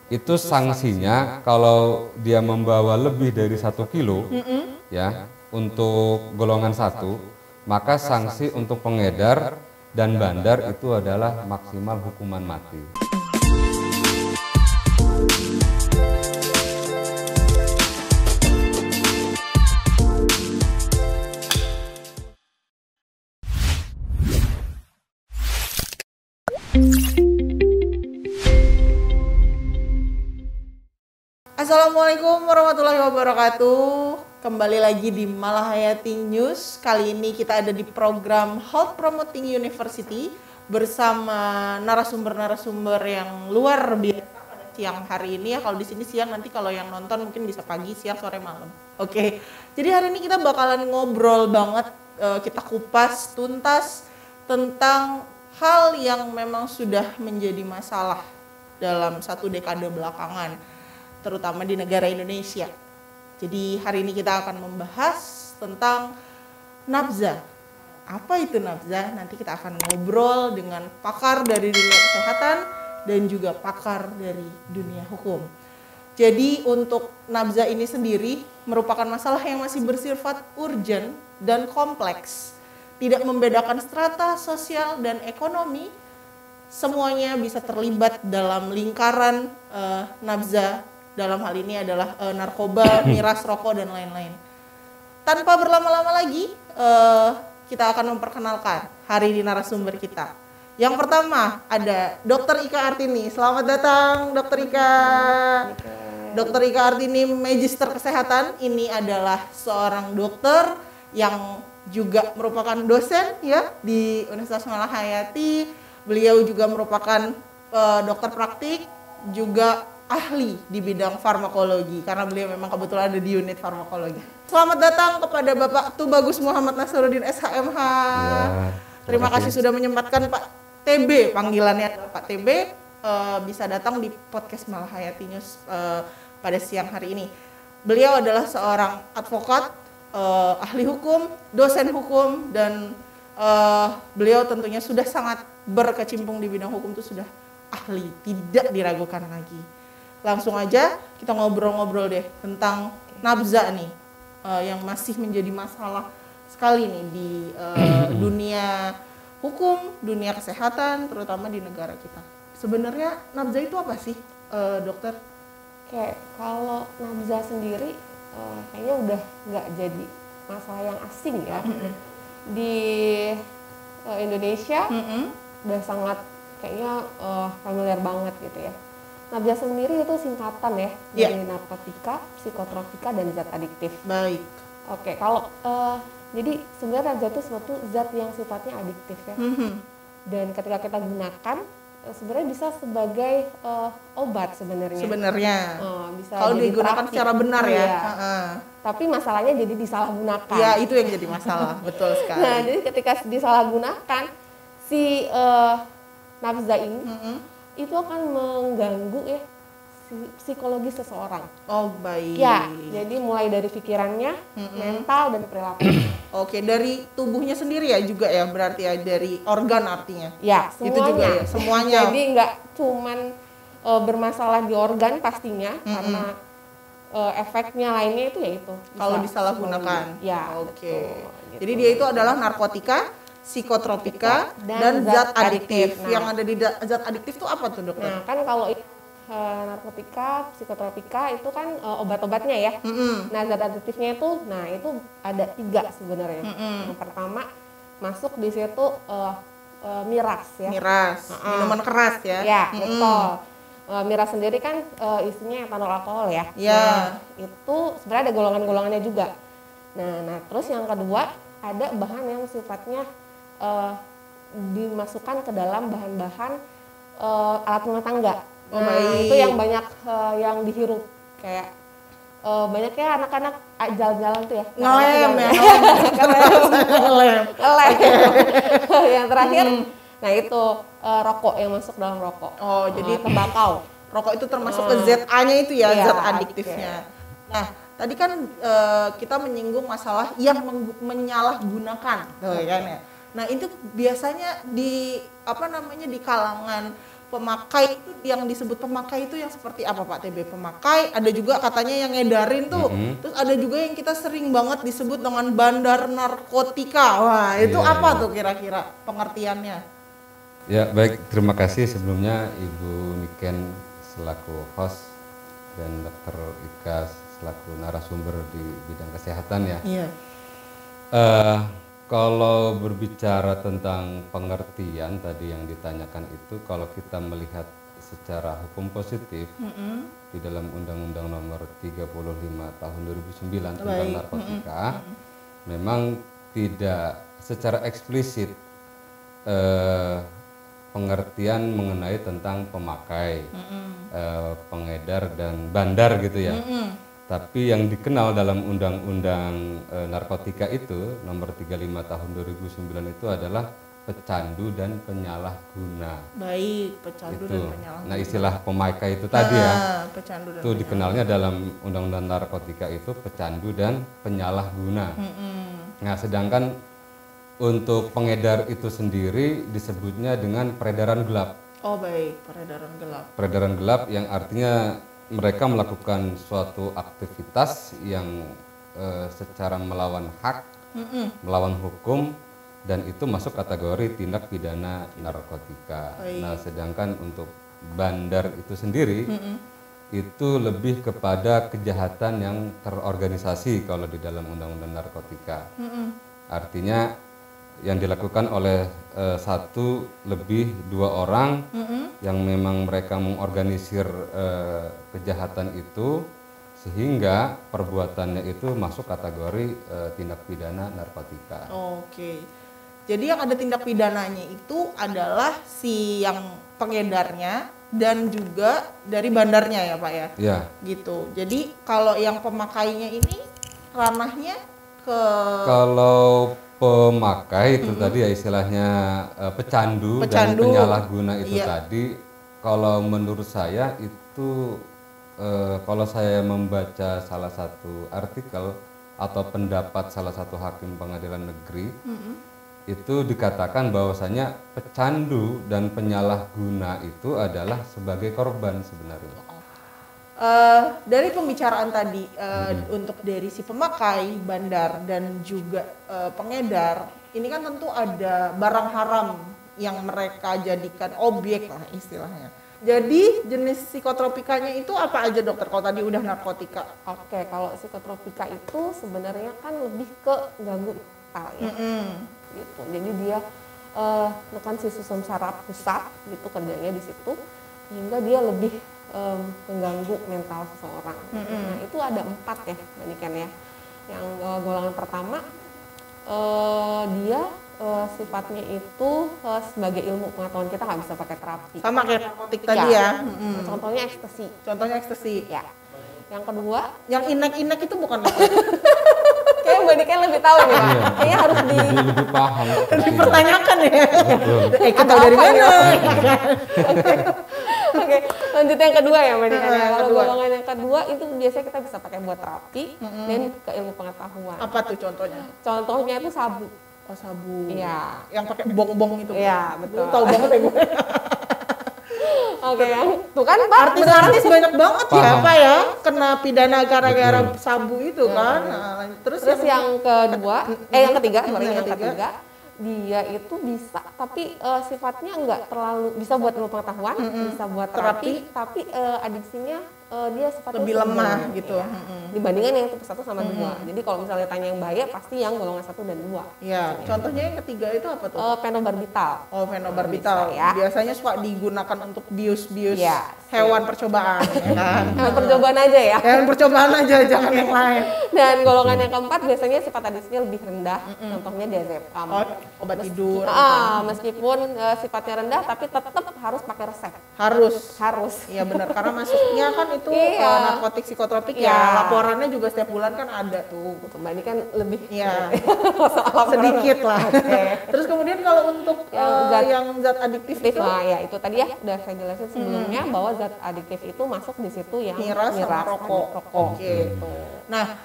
Itu sanksinya kalau dia membawa lebih dari 1 kilo, ya, untuk golongan 1, maka sanksi untuk pengedar dan bandar itu adalah maksimal hukuman mati. Assalamualaikum warahmatullahi wabarakatuh. Kembali lagi di Malahayati News. Kali ini kita ada di program Health Promoting University bersama narasumber-narasumber yang luar biasa pada siang hari ini ya. Kalau di sini siang, nanti kalau yang nonton mungkin bisa pagi, siang, sore, malam. Oke. Jadi hari ini kita bakalan ngobrol banget, kita kupas tuntas tentang hal yang memang sudah menjadi masalah dalam 1 dekade belakangan, terutama di negara Indonesia. Jadi hari ini kita akan membahas tentang nafza. Apa itu nafza? Nanti kita akan ngobrol dengan pakar dari dunia kesehatan dan juga pakar dari dunia hukum. Jadi untuk nafza ini sendiri merupakan masalah yang masih bersifat urgent dan kompleks. Tidak membedakan strata sosial dan ekonomi, semuanya bisa terlibat dalam lingkaran nafza. Dalam hal ini adalah narkoba, miras, rokok, dan lain-lain. Tanpa berlama-lama lagi, kita akan memperkenalkan hari ini narasumber kita. Yang pertama ada Dr. Ika Artini. Selamat datang, Dr. Ika. Dr. Ika Artini, Magister Kesehatan. Ini adalah seorang dokter yang juga merupakan dosen ya di Universitas Malahayati. Beliau juga merupakan dokter praktik, juga ahli di bidang farmakologi karena beliau memang kebetulan ada di unit farmakologi. Selamat datang kepada Bapak Tubagus Muhammad Nasruddin SHMH. Ya, terima kasih sudah menyempatkan Pak TB, panggilannya Pak TB, bisa datang di podcast Malahayati News pada siang hari ini. Beliau adalah seorang advokat, ahli hukum, dosen hukum, dan beliau tentunya sudah sangat berkecimpung di bidang hukum, itu sudah ahli, tidak diragukan lagi. Langsung aja kita ngobrol-ngobrol deh tentang nafza nih, yang masih menjadi masalah sekali nih di dunia hukum, dunia kesehatan, terutama di negara kita. Sebenarnya nafza itu apa sih, dokter? Oke, kalau nafza sendiri kayaknya udah nggak jadi masalah yang asing ya. Di Indonesia udah sangat kayaknya familiar banget gitu ya. Nafza sendiri itu singkatan ya dari narkotika, psikotropika, dan zat adiktif. Baik. Oke, kalau jadi sebenarnya nafza itu suatu zat yang sifatnya adiktif ya. Dan ketika kita gunakan sebenarnya bisa sebagai obat sebenarnya. Bisa kalau digunakan terapi secara benar ya. Tapi masalahnya jadi disalahgunakan. Ya, itu yang jadi masalah. Betul sekali. Nah, jadi ketika disalahgunakan si nafza ini itu akan mengganggu ya psikologi seseorang. Oh, baik. Ya, jadi mulai dari pikirannya, mental, dan perilaku. Oke, dari tubuhnya sendiri ya juga ya, berarti ya, dari organ artinya. Ya, semuanya. Itu juga ya, semuanya. Jadi nggak cuman bermasalah di organ pastinya, karena efeknya lainnya itu ya itu. Kalau disalahgunakan. Ya, oke. Gitu. Jadi dia itu adalah narkotika, psikotropika, dan zat adiktif. Nah, yang ada di zat adiktif itu apa tuh, dokter? Nah, kan kalau narkotika, psikotropika itu kan obat-obatnya ya. Nah, zat adiktifnya itu, nah itu ada 3 sebenarnya. Yang pertama masuk di situ miras ya. Miras, minuman keras ya. Ya, betul. Miras sendiri kan isinya etanol alkohol ya. Ya. Nah, itu sebenarnya ada golongan-golongannya juga. Nah, terus yang kedua ada bahan yang sifatnya dimasukkan ke dalam bahan-bahan alat rumah tangga. Itu yang banyak yang dihirup, kayak banyaknya anak-anak jalan-jalan tuh ya. Ngelem. Yang terakhir, nah itu rokok yang masuk dalam rokok. Oh, jadi tembakau. Rokok itu termasuk ke ZA-nya itu ya, zat adiktifnya. Okay. Nah, tadi kan kita menyinggung masalah yang menyalahgunakan, tuh kan ya. Nah, itu biasanya di di kalangan pemakai itu yang disebut pemakai itu yang seperti apa Pak TB? Pemakai, ada juga katanya yang ngedarin tuh. Terus ada juga yang kita sering banget disebut dengan bandar narkotika. Wah, itu apa tuh kira-kira pengertiannya? Ya, baik, terima kasih sebelumnya Ibu Niken selaku host dan Dr. Ika selaku narasumber di bidang kesehatan ya. Iya. Kalau berbicara tentang pengertian tadi yang ditanyakan itu, kalau kita melihat secara hukum positif di dalam Undang-Undang Nomor 35 Tahun 2009 tentang narkotika, memang tidak secara eksplisit pengertian mengenai tentang pemakai, pengedar dan bandar gitu ya. Tapi yang dikenal dalam Undang-Undang Narkotika itu nomor 35 tahun 2009 itu adalah pecandu dan penyalahguna. Baik, pecandu Itu. dan penyalahguna. Nah, istilah pemakai itu tadi ya. Pecandu dan Itu dikenalnya dalam Undang-Undang Narkotika itu pecandu dan penyalahguna. Nah, sedangkan untuk pengedar itu sendiri disebutnya dengan peredaran gelap. Oh baik, peredaran gelap. Peredaran gelap yang artinya mereka melakukan suatu aktivitas yang secara melawan hak, melawan hukum, dan itu masuk kategori tindak pidana narkotika. Nah, sedangkan untuk bandar itu sendiri itu lebih kepada kejahatan yang terorganisasi kalau di dalam undang-undang narkotika. Artinya yang dilakukan oleh satu lebih dua orang yang memang mereka mengorganisir kejahatan itu sehingga perbuatannya itu masuk kategori tindak pidana narkotika. Oke. Jadi yang ada tindak pidananya itu adalah si yang pengedarnya dan juga dari bandarnya ya Pak ya? Ya. Gitu. Jadi kalau yang pemakainya ini ranahnya ke... Kalau pemakai itu tadi ya istilahnya pecandu dan penyalahguna itu tadi, kalau menurut saya itu kalau saya membaca salah satu artikel atau pendapat salah satu hakim pengadilan negeri, itu dikatakan bahwasanya pecandu dan penyalahguna itu adalah sebagai korban sebenarnya. Dari pembicaraan tadi untuk dari si pemakai, bandar dan juga pengedar, ini kan tentu ada barang haram yang mereka jadikan objek lah istilahnya. Jadi jenis psikotropikanya itu apa aja dokter? Kalau tadi udah narkotika. Oke, kalau psikotropika itu sebenarnya kan lebih ke ganggu mental ya. Gitu. Jadi dia menekan si sistem saraf pusat gitu kerjanya di situ, hingga dia lebih mengganggu mental seseorang. Nah itu ada 4 ya, Mbak ya. Yang golongan pertama dia sifatnya itu sebagai ilmu pengetahuan, kita nggak bisa pakai terapi. Sama kayak narkotik tadi ya. Contohnya ekstasi. Contohnya ekstasi. Ya. Yang kedua, yang inek-inek itu bukan narkotik. Kayak Mbak Niken lebih tahu nih, Pak. Kayaknya harus lebih paham. Dipertanyakan ya. Kita dari mana? Oke, lanjut yang kedua ya Mbak Niken. Kalau golongan yang kedua itu biasanya kita bisa pakai buat terapi dan ke ilmu pengetahuan. Apa tuh contohnya? Contohnya itu sabu. Oh sabu. Iya. Yang pakai bong-bong itu. Iya, betul. Tahu banget ya gue. Oke, yang tuh kan Pak, artis-artis banyak banget ya Pak ya kena pidana gara-gara sabu itu kan. Nah, terus yang kedua, yang ketiga, yang ketiga dia itu bisa, tapi sifatnya enggak terlalu bisa buat ilmu pengetahuan, bisa buat terapi, tapi adiksinya dia sifatnya lebih lemah gitu. Ya. Dibandingkan yang tipe 1 sama 2. Jadi kalau misalnya tanya yang bahaya pasti yang golongan 1 dan 2. Iya, contohnya yang ketiga itu apa tuh? Fenobarbital. Oh, fenobarbital. Ya. Biasanya suka digunakan untuk bius-bius hewan percobaan ya kan. Hewan percobaan aja ya. Hewan percobaan aja, jangan yang lain. Dan golongan yang keempat biasanya sifat adiksinya lebih rendah. Contohnya diazepam. Oh, obat tidur. Meskipun sifatnya rendah tapi tetap harus pakai resep. Harus. Iya benar, karena masuknya kan itu narkotik psikotropik ya. Laporannya juga setiap bulan kan ada tuh. Mbak ini kan lebih sedikit lah. Terus kemudian kalau untuk yang zat adiktif itu, ya itu tadi ya udah saya jelasin sebelumnya bahwa zat adiktif itu masuk di situ yang miras sama rokok. Oke. Nah,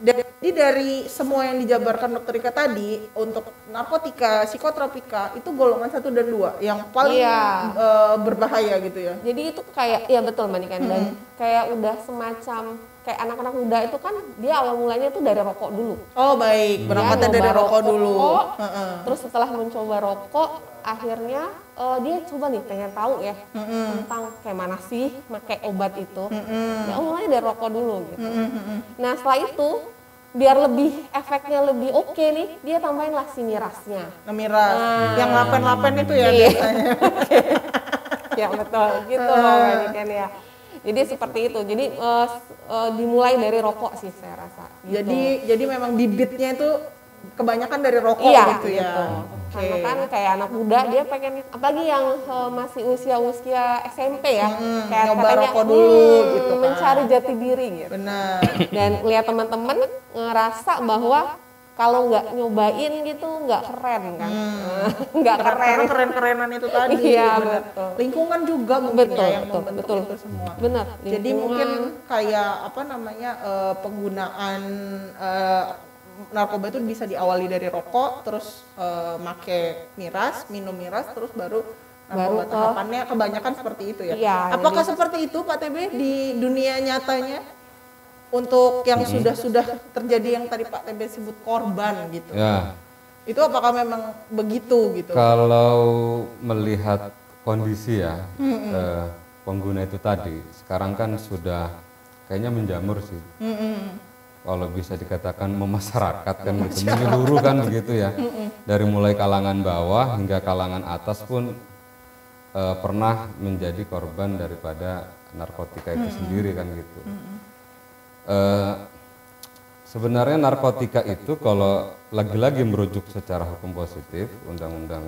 Jadi dari semua yang dijabarkan Dokter Ika tadi untuk narkotika, psikotropika itu golongan 1 dan 2 yang paling berbahaya gitu ya. Jadi itu kayak ya betul Mbak Niken, dan kayak udah semacam kayak anak-anak muda itu kan dia awal mulanya tuh dari rokok dulu. Oh baik, berangkatnya dari rokok dulu. Terus setelah mencoba rokok akhirnya dia coba nih pengen tahu ya tentang kayak mana sih pakai obat itu. Ya mulai dari rokok dulu gitu. Nah setelah itu biar lebih efeknya lebih oke nih, dia tambahin lah si mirasnya. Miras, yang lapen-lapen itu ya Iya. biasanya. Ya betul gitu kan ya. Jadi seperti itu. Jadi dimulai dari rokok sih saya rasa. Gitu. Jadi memang bibitnya itu kebanyakan dari rokok Iya, gitu ya. gitu. Karena kan kayak anak muda dia pengen, apalagi yang masih usia SMP ya, kayak nyoba katanya rokok dulu gitu kan. mencari jati diri gitu. Benar. Dan lihat teman-teman ngerasa bahwa kalau nggak nyobain gitu nggak keren kan, nggak keren. Karena keren-kerenan itu tadi. Iya, benar. betul. Lingkungan juga mungkin Betul, ya yang betul, membentuk betul. itu semua. Benar. Jadi mungkin kayak apa namanya penggunaan narkoba itu bisa diawali dari rokok, terus make miras, minum miras, terus baru narkoba tahapannya kebanyakan seperti itu ya. Iya, Apakah seperti itu Pak TB di dunia nyatanya untuk yang sudah terjadi yang tadi Pak TB sebut korban gitu? Ya, Itu apakah memang begitu gitu? kalau melihat kondisi ya pengguna itu tadi, sekarang kan sudah kayaknya menjamur sih. Kalau bisa dikatakan memasyarakat kan gitu, menyeluruh kan begitu ya. Dari mulai kalangan bawah hingga kalangan atas pun pernah menjadi korban daripada narkotika itu sendiri kan gitu. Sebenarnya narkotika itu kalau lagi-lagi merujuk secara hukum positif, Undang-Undang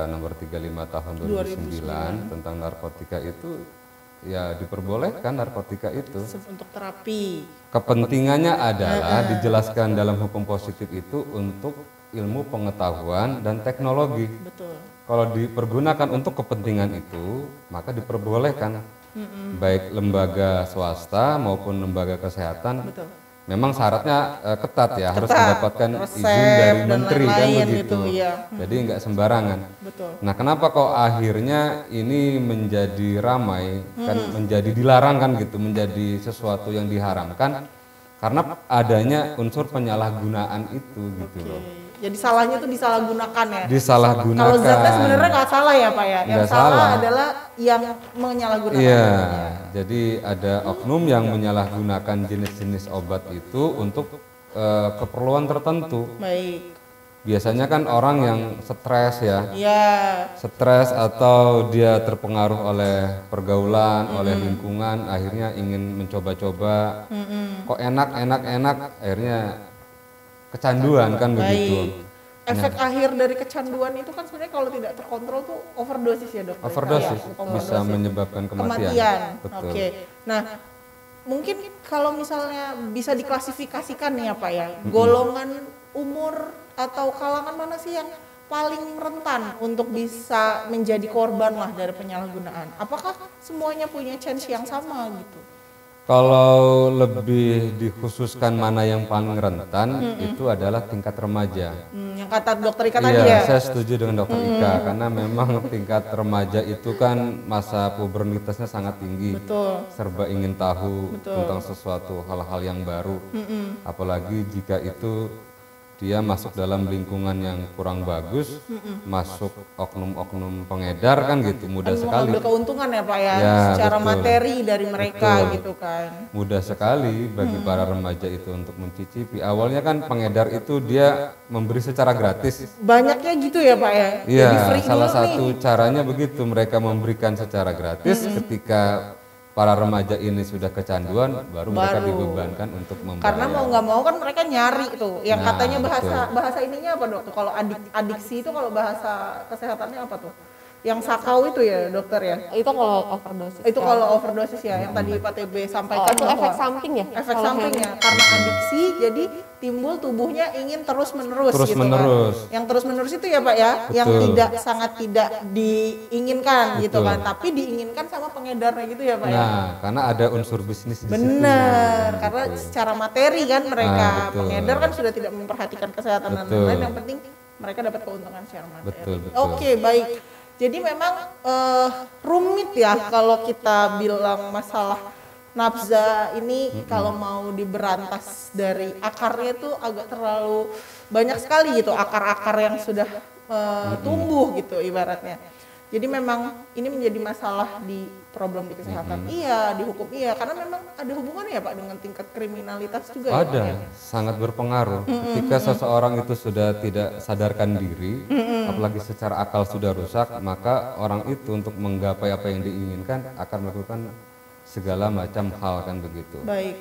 nomor 35 tahun 2009 tentang narkotika itu ya diperbolehkan narkotika itu. Untuk terapi. Kepentingannya adalah dijelaskan dalam hukum positif itu untuk ilmu pengetahuan dan teknologi. Betul. Kalau dipergunakan untuk kepentingan itu, maka diperbolehkan. Baik lembaga swasta maupun lembaga kesehatan. Betul. Memang syaratnya ketat ya, harus Ketat. mendapatkan Resep izin dari dan menteri kan lain-lain begitu. gitu, iya. Jadi nggak sembarangan. Betul. Nah, kenapa kok akhirnya ini menjadi ramai, kan menjadi dilarang kan gitu, menjadi sesuatu yang diharamkan karena adanya unsur penyalahgunaan itu gitu loh. Jadi salahnya itu disalahgunakan ya. Disalahgunakan. Kalau zatnya sebenarnya nggak salah ya Pak ya. Yang Nggak salah salah. adalah yang menyalahgunakan. Iya, jadi ada oknum yang menyalahgunakan jenis-jenis obat itu untuk keperluan tertentu. Baik. Biasanya kan orang yang stres ya, Iya. stres atau dia terpengaruh oleh pergaulan, oleh lingkungan, akhirnya ingin mencoba-coba, kok enak, akhirnya kecanduan kan begitu. Efek akhir dari kecanduan itu kan sebenarnya kalau tidak terkontrol tuh overdosis ya dok. Overdosis Iya, bisa menyebabkan kematian. Betul. Oke. Nah, mungkin kalau misalnya bisa diklasifikasikan nih ya Pak ya, golongan umur atau kalangan mana sih yang paling rentan untuk bisa menjadi korban lah dari penyalahgunaan? Apakah semuanya punya chance yang sama gitu? Kalau lebih dikhususkan mana yang paling rentan itu adalah tingkat remaja. Yang kata dokter Ika tadi Iya, ya. saya setuju dengan dokter Ika karena memang tingkat remaja itu kan masa pubernitasnya sangat tinggi. Betul. Serba ingin tahu tentang sesuatu hal-hal yang baru. Apalagi jika itu dia masuk dalam lingkungan yang kurang bagus, masuk oknum-oknum pengedar kan gitu, mudah sekali. Mengambil keuntungan ya Pak ya, Ya, secara betul. materi dari mereka Betul. gitu kan. Mudah sekali bagi para remaja itu untuk mencicipi. Awalnya kan pengedar itu dia memberi secara gratis. Banyaknya gitu ya Pak ya. Iya, Jadi free salah dulu satu nih. caranya begitu, mereka memberikan secara gratis. Ketika para remaja ini sudah kecanduan, baru mereka dibebankan untuk membayar. Karena mau nggak mau kan mereka nyari tuh. Yang Nah, katanya bahasa ininya apa dok? Kalau adiksi itu kalau bahasa kesehatannya apa tuh? yang sakau itu ya dokter ya? Itu kalau overdosis. Itu kalau overdosis ya, yang tadi Pak TB sampaikan. Itu efek samping ya? Efek sampingnya, karena adiksi jadi timbul tubuhnya ingin terus-menerus Terus gitu menerus. kan. Yang terus-menerus itu ya Pak ya, yang tidak sangat tidak diinginkan gitu kan, tapi diinginkan sama pengedarnya gitu ya Pak ya. Nah, karena ada unsur bisnis di situ. Benar, karena secara materi kan mereka betul. pengedar kan sudah tidak memperhatikan kesehatan dan Betul. lain-lain, yang penting mereka dapat keuntungan secara materi. Betul. Oke, baik. Jadi memang rumit ya kalau kita bilang masalah nafza ini kalau mau diberantas dari akarnya itu agak terlalu banyak sekali gitu akar-akar yang sudah tumbuh gitu ibaratnya. Jadi memang ini menjadi masalah di problem di kesehatan. Iya, di hukum iya, karena memang ada hubungannya ya Pak dengan tingkat kriminalitas juga ya Pak Ada, ya? sangat berpengaruh. Ketika seseorang itu sudah tidak sadarkan diri, apalagi secara akal sudah rusak, maka orang itu untuk menggapai apa yang diinginkan akan melakukan segala macam hal kan begitu. Baik.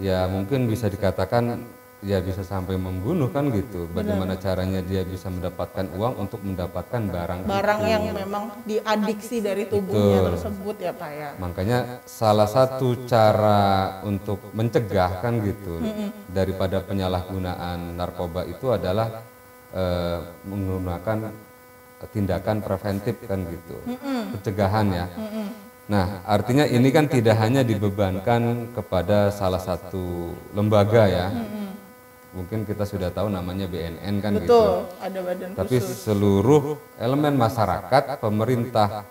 Ya mungkin bisa dikatakan ya bisa sampai membunuh kan gitu. Bagaimana caranya dia bisa mendapatkan uang untuk mendapatkan barang itu. Yang memang diadiksi dari tubuhnya Betul. tersebut ya Pak ya. Makanya salah satu cara untuk mencegah kan gitu daripada penyalahgunaan narkoba itu adalah menggunakan tindakan preventif kan gitu, pencegahan ya. Nah, artinya ini kan tidak hanya dibebankan kepada salah satu lembaga ya. Mungkin kita sudah tahu namanya BNN kan gitu. Betul, ada badan Tapi khusus. seluruh elemen masyarakat, pemerintah,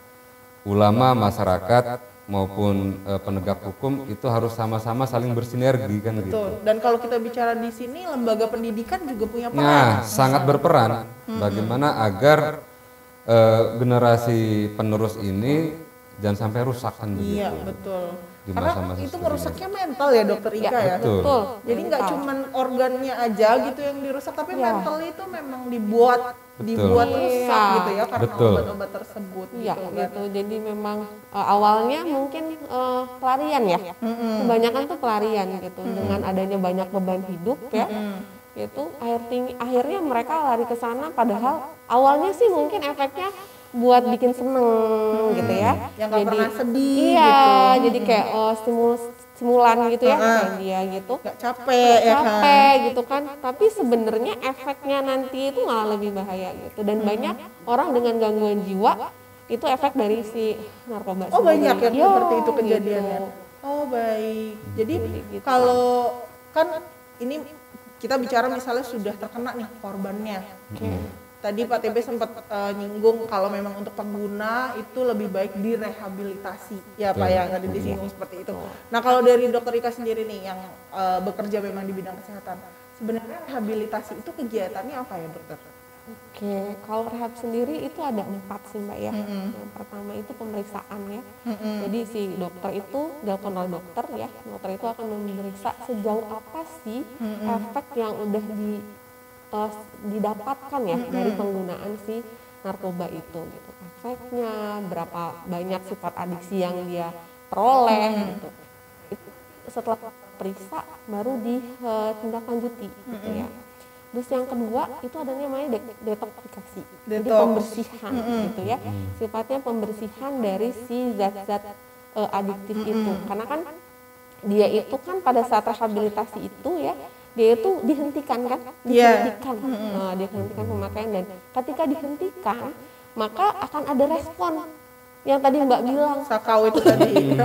ulama masyarakat maupun penegak hukum itu harus sama-sama saling bersinergi kan gitu. Betul. Dan kalau kita bicara di sini lembaga pendidikan juga punya peran. Nah, sangat berperan bagaimana agar generasi penerus ini jangan sampai rusak kan begitu. Iya, betul. Di Karena masa-masa itu seperti merusaknya mental ya dokter Ika ya. Betul. Jadi nggak cuman organnya aja gitu yang dirusak, tapi mental itu memang dibuat rusak Iya. gitu ya karena Betul. obat-obat tersebut Iya gitu kan. gitu. Jadi memang awalnya mungkin pelarian ya. Kebanyakan tuh pelarian gitu. Dengan adanya banyak beban hidup ya. Itu akhirnya mereka lari ke sana padahal awalnya sih mungkin efeknya buat bikin seneng gitu ya. Yang nggak pernah sedih iya, gitu. jadi kayak stimulan gitu ya kayak dia gitu. Nggak capek ya kan. Capek gitu kan, tapi sebenarnya efeknya nanti itu malah lebih bahaya gitu. Dan banyak orang dengan gangguan jiwa itu efek dari si narkoba Oh sendiri. banyak yang Yo, seperti itu kejadiannya. gitu. Oh baik. Jadi gitu. kalau kan ini kita bicara misalnya sudah terkena nih korbannya. Tadi Pak TB sempat nyinggung kalau memang untuk pengguna itu lebih baik direhabilitasi ya Pak ya, tadi disinggung seperti itu. Nah kalau dari dokter Ika sendiri nih yang bekerja memang di bidang kesehatan, sebenarnya rehabilitasi itu kegiatannya apa ya dokter? Oke, kalau rehab sendiri itu ada 4 sih Mbak ya. Yang pertama itu pemeriksaan ya. Jadi si dokter itu dilakukan oleh dokter ya. Dokter itu akan memeriksa sejauh apa sih efek yang udah didapatkan ya dari penggunaan si narkoba itu gitu. Efeknya, berapa banyak sifat adiksi yang dia peroleh gitu. Setelah periksa baru ditindaklanjuti gitu ya. Terus yang kedua itu ada namanya detoksifikasi, jadi pembersihan gitu ya. Sifatnya pembersihan dari si zat-zat adiktif itu, karena kan dia itu kan pada saat rehabilitasi itu ya dia itu dihentikan kan, dihentikan pemakaian, dan ketika dihentikan maka akan ada respon yang tadi Mbak bilang sakau itu tadi.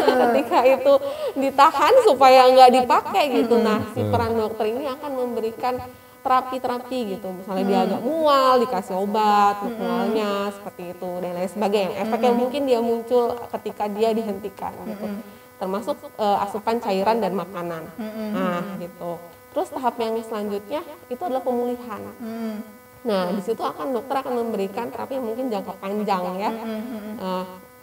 ketika itu ditahan supaya nggak dipakai gitu. Nah si peran dokter ini akan memberikan terapi-terapi gitu, misalnya dia agak mual dikasih obat mualnya seperti itu dan lain sebagainya. Efek yang mungkin dia muncul ketika dia dihentikan gitu, termasuk asupan cairan dan makanan. Nah gitu. Terus tahap yang selanjutnya itu adalah pemulihan. Nah, di situ dokter akan memberikan terapi yang mungkin jangka panjang ya.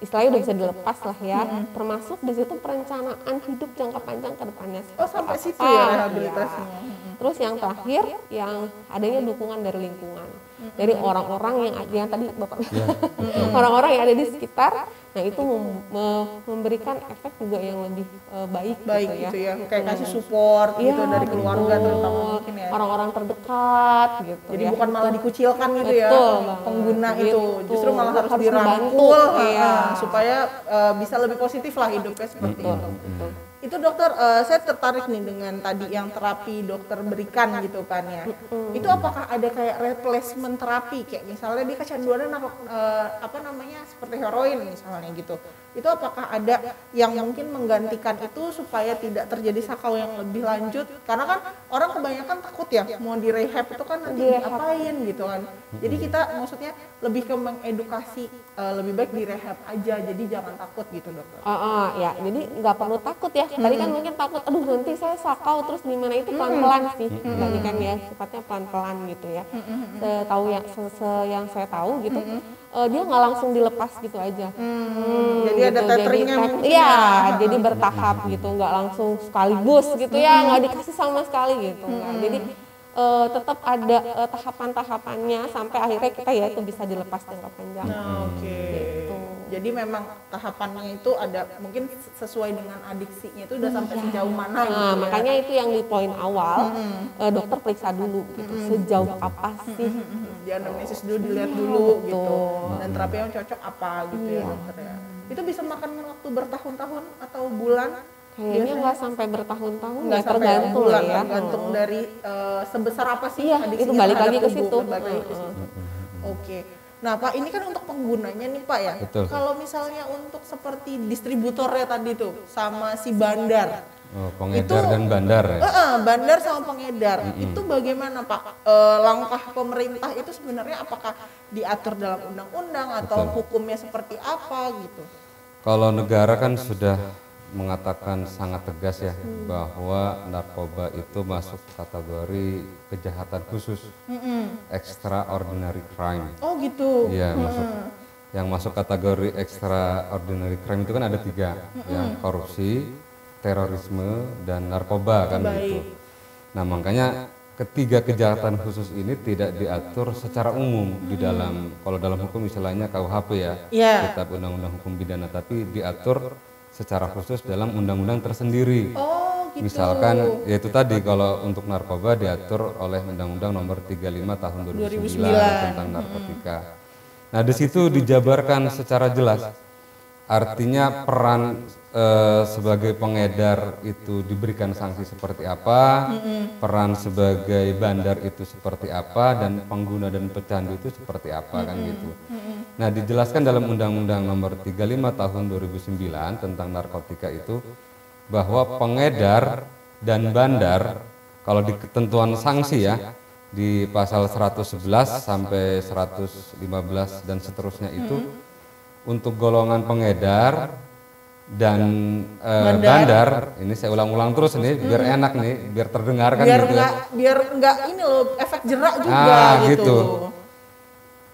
Istilahnya udah bisa dilepas lah ya. Termasuk di situ perencanaan hidup jangka panjang ke depannya. Oh, sampai situ ya rehabilitasinya. Terus yang terakhir yang adanya dukungan dari lingkungan. Dari orang-orang yang tadi Bapak orang-orang yang ada di sekitar Nah itu memberikan efek juga yang lebih baik gitu ya. Kayak kasih support gitu dari keluarga terutama mungkin ya. Orang-orang terdekat gitu. Jadi bukan malah dikucilkan gitu ya pengguna itu, justru malah harus dibantu, dirangkul supaya bisa lebih positif lah hidupnya seperti itu. Itu dokter, saya tertarik nih dengan tadi yang terapi dokter berikan gitu kan ya. Itu apakah ada kayak replacement terapi, kayak misalnya dia kecanduannya seperti heroin misalnya gitu. Itu apakah ada yang mungkin menggantikan itu supaya tidak terjadi sakau yang lebih lanjut? Karena kan orang kebanyakan takut ya mau direhab itu kan nanti diapain gitu kan. Jadi kita maksudnya lebih ke mengedukasi, lebih baik direhab aja, jadi jangan takut gitu dokter. Ya, jadi nggak perlu takut ya. Tadi kan mungkin takut, aduh nanti saya sakau terus gimana, itu pelan-pelan sih. Tadi kan ya sifatnya pelan-pelan gitu ya. Yang saya tahu gitu, dia nggak langsung dilepas gitu aja. Jadi ada taperingnya mungkin. Iya, jadi bertahap gitu, nggak langsung sekaligus gitu ya, nggak dikasih sama sekali gitu. Jadi tetap ada tahapan-tahapannya sampai akhirnya kita ya itu bisa dilepas jangka panjang. Gitu. Jadi memang tahapannya itu ada mungkin sesuai dengan adiksinya itu udah sampai sejauh mana gitu. Makanya itu yang di poin awal, dokter periksa dulu gitu, sejauh apa sih. Di anamnesis dulu, dilihat dulu gitu. Dan terapi yang cocok apa gitu ya dokter ya. Itu bisa makan waktu bertahun-tahun atau bulan? Kayaknya nggak sampai bertahun-tahun, nggak tergantung bulan, ya. Tergantung dari sebesar apa sih adiksinya. Itu balik lagi ke situ. Oke. Nah Pak, ini kan untuk penggunanya nih Pak ya. Betul. Kalau misalnya untuk seperti distributornya tadi tuh sama si bandar. Pengedar dan bandar ya? Bandar sama pengedar. Itu bagaimana Pak? Langkah pemerintah itu sebenarnya apakah diatur dalam undang-undang atau hukumnya seperti apa gitu? Kalau negara kan sudah mengatakan sangat tegas ya bahwa narkoba itu masuk kategori kejahatan khusus, extraordinary crime. Oh gitu. Iya, yang masuk kategori extraordinary crime itu kan ada 3, ya, korupsi, terorisme, dan narkoba kan gitu. Nah makanya ketiga kejahatan khusus ini tidak diatur secara umum di dalam, kalau dalam hukum istilahnya KUHP ya, Kitab Undang-Undang Hukum Pidana, tapi diatur secara khusus dalam undang-undang tersendiri. Gitu. Misalkan yaitu tadi kalau untuk narkoba diatur oleh Undang-Undang Nomor 35 Tahun 2009 tentang narkotika. Nah di situ dijabarkan secara jelas, artinya peran sebagai pengedar itu diberikan sanksi seperti apa, peran sebagai bandar itu seperti apa, dan pengguna dan pecandu itu seperti apa kan gitu. Nah dijelaskan dalam Undang-Undang Nomor 35 Tahun 2009 tentang narkotika itu bahwa pengedar dan bandar, kalau di ketentuan sanksi ya di pasal 111 sampai 115 dan seterusnya itu untuk golongan pengedar dan bandar, ini saya ulang-ulang terus nih biar enak nih, biar terdengar kan biar gitu ya. Biar enggak ini loh efek jerak juga gitu.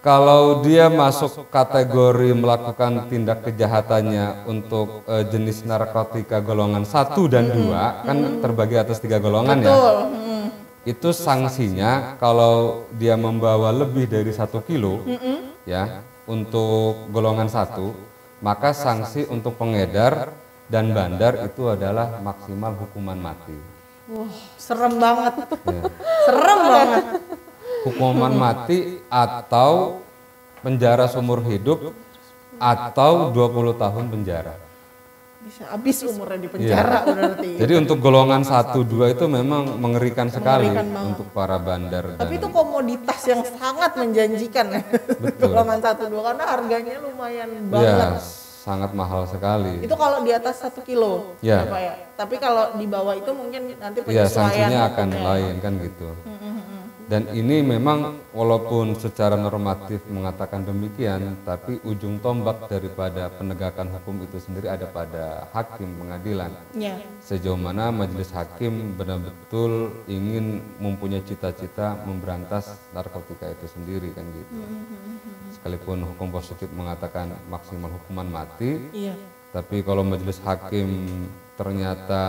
Kalau dia masuk kategori melakukan tindak kejahatannya untuk jenis narkotika golongan 1 dan 2, kan terbagi atas 3 golongan ya. Itu sanksinya kalau dia membawa lebih dari 1 kilo ya untuk golongan 1, maka sanksi untuk pengedar dan bandar itu adalah maksimal hukuman mati. Serem banget. Serem banget. Hukuman mati atau penjara seumur hidup atau 20 tahun penjara. Bisa habis umurnya di penjara berarti. Jadi untuk golongan 1, 2 itu memang mengerikan sekali untuk para bandar. Tapi itu komoditas yang sangat menjanjikan. Golongan 1, 2 karena harganya lumayan banget. Sangat mahal sekali. Itu kalau di atas 1 kilo. Ya. Apa ya? Tapi kalau di bawah itu mungkin nanti penyesuaian. Sanksinya akan ya. lain kan gitu. Dan ini memang walaupun secara normatif mengatakan demikian, tapi ujung tombak daripada penegakan hukum itu sendiri ada pada hakim pengadilan. Sejauh mana majelis hakim benar-betul ingin mempunyai cita-cita memberantas narkotika itu sendiri kan gitu. Sekalipun hukum positif mengatakan maksimal hukuman mati, tapi kalau majelis hakim ternyata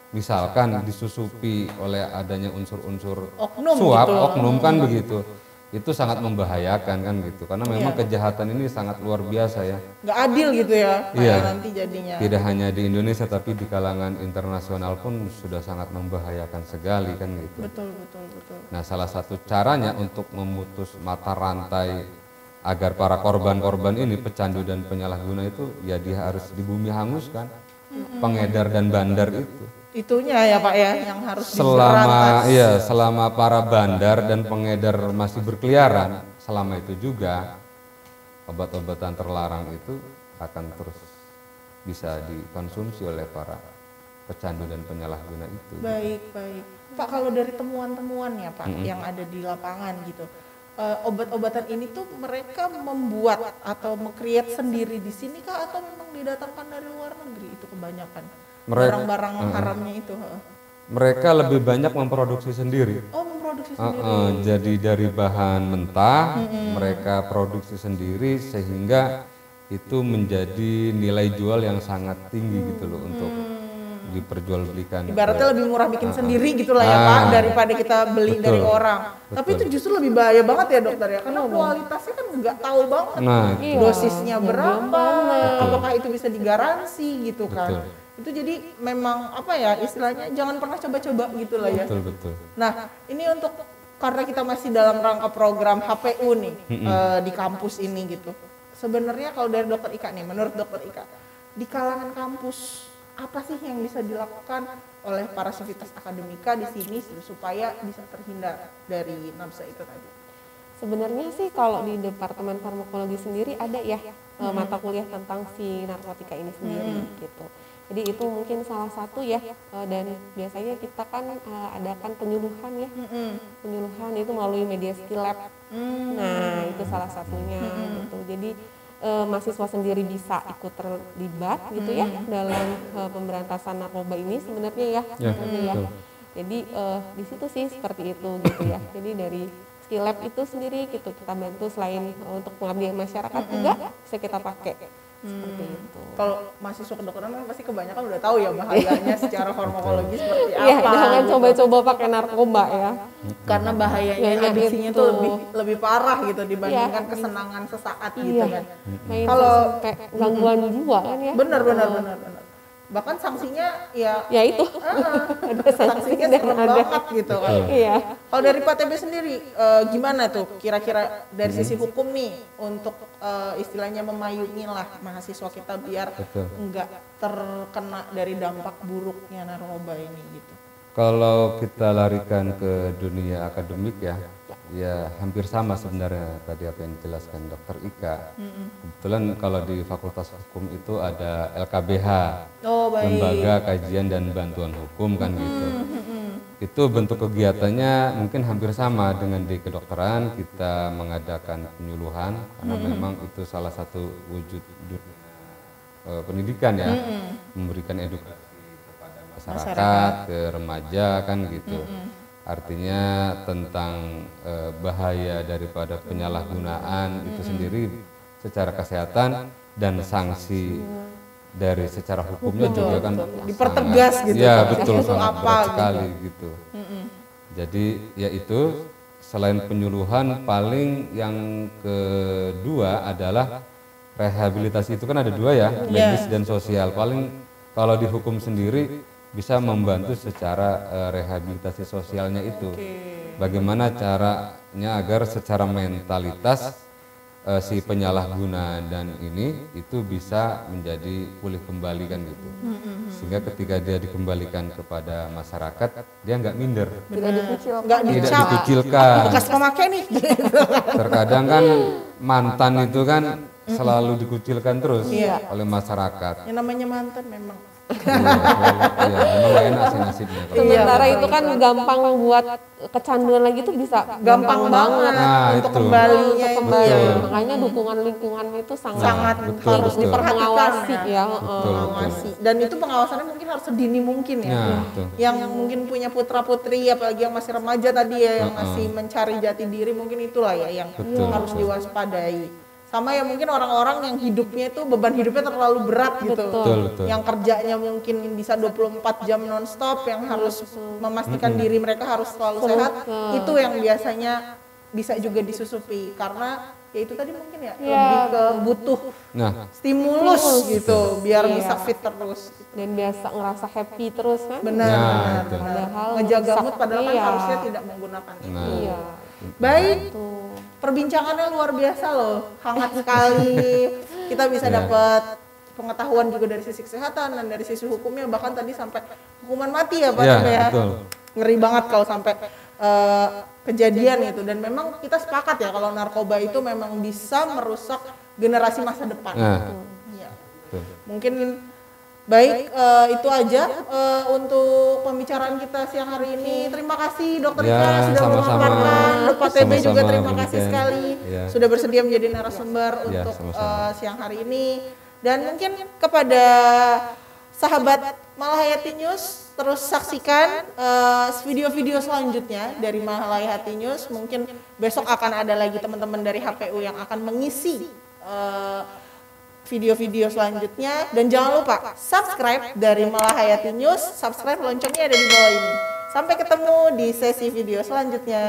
misalkan disusupi oleh adanya unsur-unsur suap, oknum kan begitu, itu sangat membahayakan kan gitu. Karena memang kejahatan ini sangat luar biasa ya. Nggak adil gitu ya, Iya. nanti jadinya. Tidak hanya di Indonesia tapi di kalangan internasional pun sudah sangat membahayakan sekali kan gitu. Betul, betul, betul. Nah, salah satu caranya untuk memutus mata rantai agar para korban-korban ini pecandu dan penyalahguna itu ya dia harus di bumi hanguskan. Pengedar dan bandar itu. Itunya ya Pak ya yang harus Selama para bandar dan pengedar masih berkeliaran, selama itu juga obat-obatan terlarang itu akan terus bisa dikonsumsi oleh para pecandu dan penyalahguna itu. Baik, baik. Pak, kalau dari temuan-temuan ya Pak yang ada di lapangan gitu, obat-obatan ini tuh mereka membuat atau meng-create sendiri di sini kah atau memang didatangkan dari luar negeri itu kebanyakan? Barang-barang haramnya itu. Mereka lebih banyak memproduksi sendiri. Oh, memproduksi sendiri. Jadi dari bahan mentah mereka produksi sendiri sehingga itu menjadi nilai jual yang sangat tinggi gitu loh untuk diperjualbelikan. Ibaratnya lebih murah bikin sendiri gitulah ya Pak daripada kita beli dari orang. Tapi itu justru lebih bahaya banget ya dokter ya, karena kualitasnya kan nggak tahu banget. Dosisnya berapa, apakah itu bisa digaransi gitu kan. Itu jadi memang apa ya istilahnya jangan pernah coba-coba gitu lah ya. Betul. Nah ini untuk karena kita masih dalam rangka program HPU nih di kampus ini gitu. Sebenarnya kalau dari dokter Ika nih, menurut dokter Ika di kalangan kampus apa sih yang bisa dilakukan oleh para sivitas akademika di sini supaya bisa terhindar dari nafsa itu tadi? Sebenarnya sih kalau di Departemen Farmakologi sendiri ada ya mata kuliah tentang si narkotika ini sendiri gitu. Jadi itu mungkin salah satu ya dan biasanya kita kan adakan penyuluhan ya. Penyuluhan itu melalui media skill lab. Nah, itu salah satunya gitu. Jadi mahasiswa sendiri bisa ikut terlibat gitu ya dalam pemberantasan narkoba ini sebenarnya ya. Jadi di situ sih seperti itu gitu ya. Jadi dari skill lab itu sendiri gitu kita bantu selain untuk pengabdian masyarakat juga bisa kita pakai seperti itu. Kalau mahasiswa kedokteran kan pasti kebanyakan udah tahu ya bahayanya secara farmakologi seperti apa. Iya, jangan coba-coba pakai narkoba ya. Karena bahayanya adiksi-nya tuh lebih parah gitu dibandingkan kesenangan sesaat gitu kan. Kalau kayak gangguan jiwa kan ya. Benar. Bahkan sanksinya ya itu ada sanksinya serem banget gitu kan. Iya. Kalau dari Pak TB sendiri gimana tuh kira-kira dari sisi hukum nih untuk istilahnya memayungi lah mahasiswa kita biar enggak terkena dari dampak buruknya narkoba ini gitu. Kalau kita larikan ke dunia akademik ya hampir sama sebenarnya tadi apa yang dijelaskan Dokter Ika. Kebetulan kalau di Fakultas Hukum itu ada LKBH, Lembaga Kajian dan Bantuan Hukum kan gitu. Itu bentuk kegiatannya mungkin hampir sama dengan di kedokteran, kita mengadakan penyuluhan karena memang itu salah satu wujud pendidikan ya, memberikan edukasi kepada masyarakat, ke remaja kan gitu. Artinya tentang bahaya daripada penyalahgunaan itu sendiri secara kesehatan dan sanksi dari secara hukumnya juga kan dipertegas sangat, gitu. Ya betul, itu sangat apa berat sekali gitu. Jadi ya itu selain penyuluhan paling yang kedua adalah rehabilitasi. Itu kan ada dua ya, medis dan sosial. Paling kalau di hukum sendiri bisa membantu secara rehabilitasi sosialnya itu. Bagaimana caranya agar secara mentalitas si penyalahguna dan ini itu bisa menjadi pulih kembali kan gitu. Sehingga ketika dia dikembalikan kepada masyarakat, dia nggak minder. Nggak Tidak dikucilkan. bekas pemakai nih. Terkadang kan mantan itu kan selalu dikucilkan terus oleh masyarakat. Yang namanya mantan memang. Memang gak enak sih nasibnya. Sementara itu kan gampang buat kecanduan lagi tuh bisa Gampang banget untuk kembalinya itu. Makanya dukungan lingkungan itu sangat harus diperhatikan mengawasi ya. Mengawasi. Dan itu pengawasannya mungkin harus sedini mungkin ya. Yang mungkin punya putra putri apalagi yang masih remaja tadi ya yang masih mencari jati diri mungkin itulah ya yang harus diwaspadai. Sama ya mungkin orang-orang yang hidupnya itu beban hidupnya terlalu berat gitu. Betul. Yang kerjanya mungkin bisa 24 jam nonstop yang harus memastikan diri mereka harus selalu sehat. Itu yang biasanya bisa juga disusupi karena ya itu tadi mungkin ya lebih ke butuh stimulus gitu biar bisa fit terus dan biasa ngerasa happy terus kan. Benar. Padahal ngejaga mood padahal kan harusnya tidak menggunakan itu. Iya. Baik, perbincangannya luar biasa loh, hangat sekali. Kita bisa dapat pengetahuan juga dari sisi kesehatan dan dari sisi hukumnya, bahkan tadi sampai hukuman mati ya Pak ya. Betul. Ngeri banget kalau sampai kejadian itu, dan memang kita sepakat ya kalau narkoba itu memang bisa merusak generasi masa depan. Iya. Mungkin baik itu aja untuk pembicaraan kita siang hari ini. Terima kasih Dokter Ika sudah memaparkan. Pak TB juga terima kasih sekali sudah bersedia menjadi narasumber untuk siang hari ini. Dan mungkin kepada sahabat Malahayati News, terus saksikan video-video selanjutnya dari Malahayati News. Mungkin besok akan ada lagi teman-teman dari HPU yang akan mengisi video-video selanjutnya. Dan jangan lupa subscribe dari Malahayati News, subscribe loncengnya ada di bawah ini. Sampai ketemu di sesi video selanjutnya.